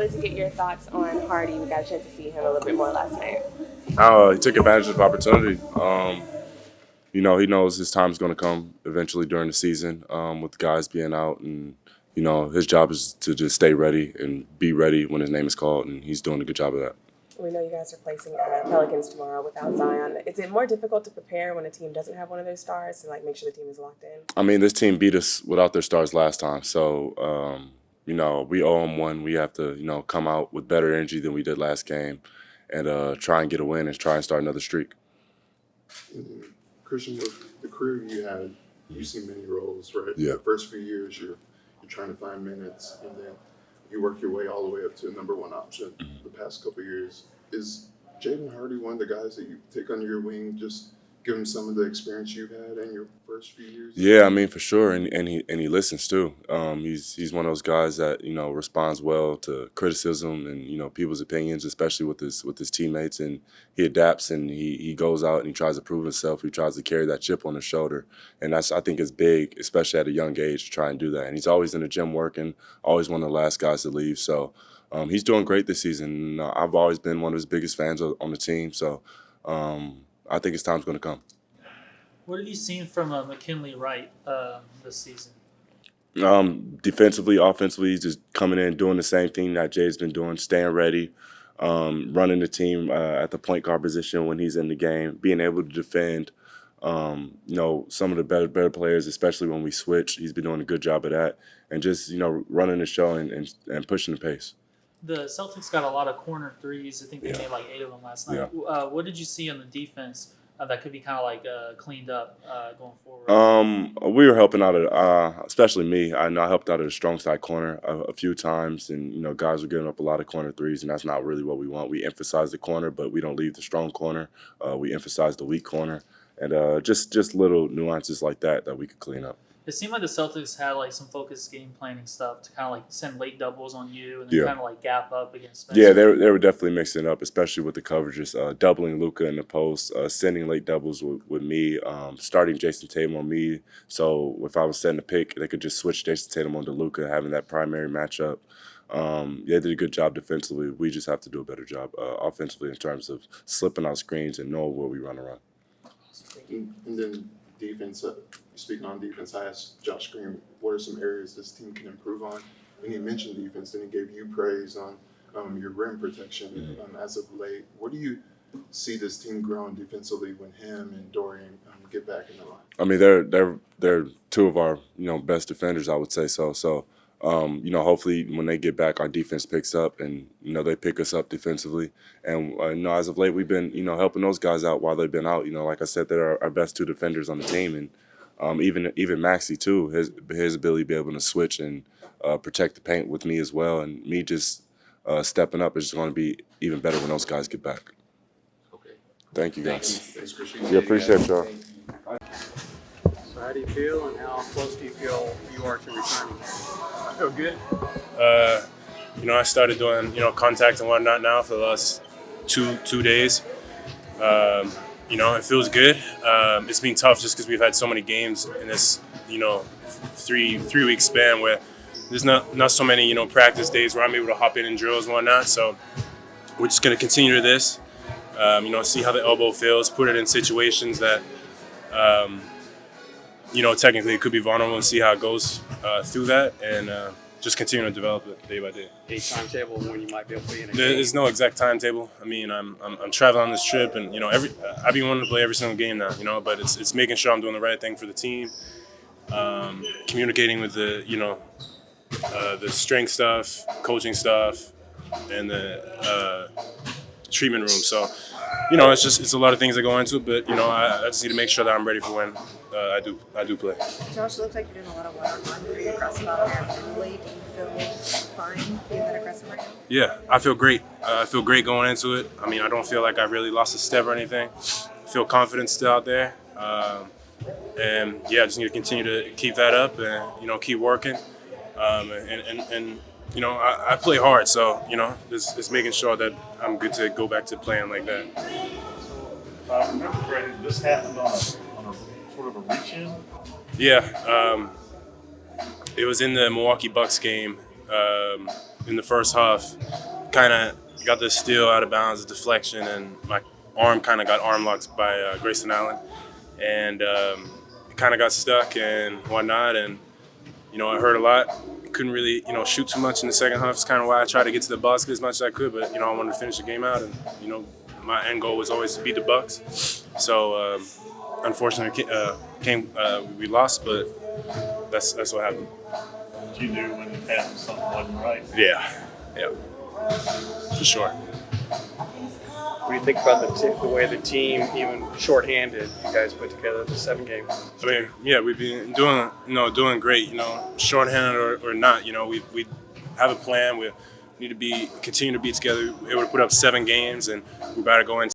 wanted to get your thoughts on Hardy. We got a chance to see him a little bit more last night. He took advantage of the opportunity. He knows his time's going to come eventually during the season with guys being out. And, his job is to just stay ready and be ready when his name is called. And he's doing a good job of that. We know you guys are placing Pelicans tomorrow without Zion. Is it more difficult to prepare when a team doesn't have one of their stars to make sure the team is locked in? I mean, this team beat us without their stars last time. So, we owe them one. We have to, come out with better energy than we did last game and try and get a win and try and start another streak. Christian, with the career you had, you see many roles, right? Yeah. The first few years, you're trying to find minutes, and then you work your way all the way up to a number one option. The past couple of years, is Jaden Hardy one of the guys that you take under your wing, just give him some of the experience you've had in your first few years? Yeah, I mean, for sure, and he listens too. He's one of those guys that responds well to criticism and people's opinions, especially with his teammates, and he adapts and he goes out and he tries to prove himself. He tries to carry that chip on his shoulder, and I think is big, especially at a young age, to try and do that. And he's always in the gym working, always one of the last guys to leave. So he's doing great this season. I've always been one of his biggest fans on the team. So I think his time's going to come. What have you seen from McKinley Wright this season? Defensively, offensively, he's just coming in, doing the same thing that Jay's been doing, staying ready, running the team at the point guard position when he's in the game, being able to defend. Some of the better players, especially when we switch, he's been doing a good job of that, and just running the show and pushing the pace. The Celtics got a lot of corner threes. I think they made 8 of them last night. Yeah. What did you see on the defense that could be kind of cleaned up going forward? We were helping out, especially me. I helped out at a strong side corner a few times, and guys were giving up a lot of corner threes, and that's not really what we want. We emphasize the corner, but we don't leave the strong corner. We emphasize the weak corner, and just little nuances like that we could clean up. It seemed like the Celtics had some focused game planning stuff to kind of send late doubles on you and then kind of gap up against Spencer. Yeah, they were definitely mixing up, especially with the coverages, doubling Luka in the post, sending late doubles with me, starting Jason Tatum on me. So if I was setting a pick, they could just switch Jason Tatum onto Luka, having that primary matchup. They did a good job defensively. We just have to do a better job offensively in terms of slipping out screens and knowing where we run around. And then defense. Speaking on defense, I asked Josh Green, what are some areas this team can improve on? And he mentioned defense, and he gave you praise on your rim protection as of late. What do you see this team growing defensively when him and Dorian get back in the line? I mean, they're two of our best defenders, I would say so. So hopefully when they get back, our defense picks up, and they pick us up defensively. And as of late, we've been helping those guys out while they've been out. Like I said, they're our best two defenders on the team, and even Maxey too, his ability to be able to switch and protect the paint with me as well, and me just stepping up is just going to be even better when those guys get back. Okay. Thank you guys. Thanks, Christian. Yeah, appreciate y'all. So how do you feel, and how close do you feel you are to returning? I feel good. I started doing contact and whatnot now for the last two days. It feels good. It's been tough just because we've had so many games in this, 3-week span where there's not so many, practice days where I'm able to hop in and drills and whatnot. So we're just going to continue to this, see how the elbow feels, put it in situations that, technically it could be vulnerable, and see how it goes through that, and just continue to develop it day by day. Any timetable when you might be able to be in a game? There's no exact timetable. I mean, I'm traveling on this trip, and I've been wanting to play every single game now. But it's making sure I'm doing the right thing for the team, communicating with the strength stuff, coaching stuff, and the treatment room. So, it's a lot of things that go into it. But I just need to make sure that I'm ready for when I do play. Josh, it looks like you're doing a lot of one-on-one pretty aggressive out there. Mentally, do you feel fine being that aggressive right now? Yeah, I feel great. I feel great going into it. I mean, I don't feel like I really lost a step or anything. I feel confident still out there. And I just need to continue to keep that up and, keep working. I play hard, so, just making sure that I'm good to go back to playing like that. If I remember correctly, this happened on a sort of a reach-in? Yeah. It was in the Milwaukee Bucks game. in the first half, kind of got the steal out of bounds, a deflection, and my arm kind of got arm locked by Grayson Allen, and it kind of got stuck and whatnot, and it hurt a lot. Couldn't really shoot too much in the second half. It's kind of why I tried to get to the basket as much as I could, but I wanted to finish the game out, and my end goal was always to beat the Bucks. So unfortunately, we lost, but that's what happened. What you do when you have something wasn't right? Yeah, for sure. What do you think about the way the team, even shorthanded, you guys put together the 7 game? I mean, yeah, we've been doing great. Shorthanded or not, we have a plan. We need to continue to be together. We were able to put up 7 games, and we're about to go into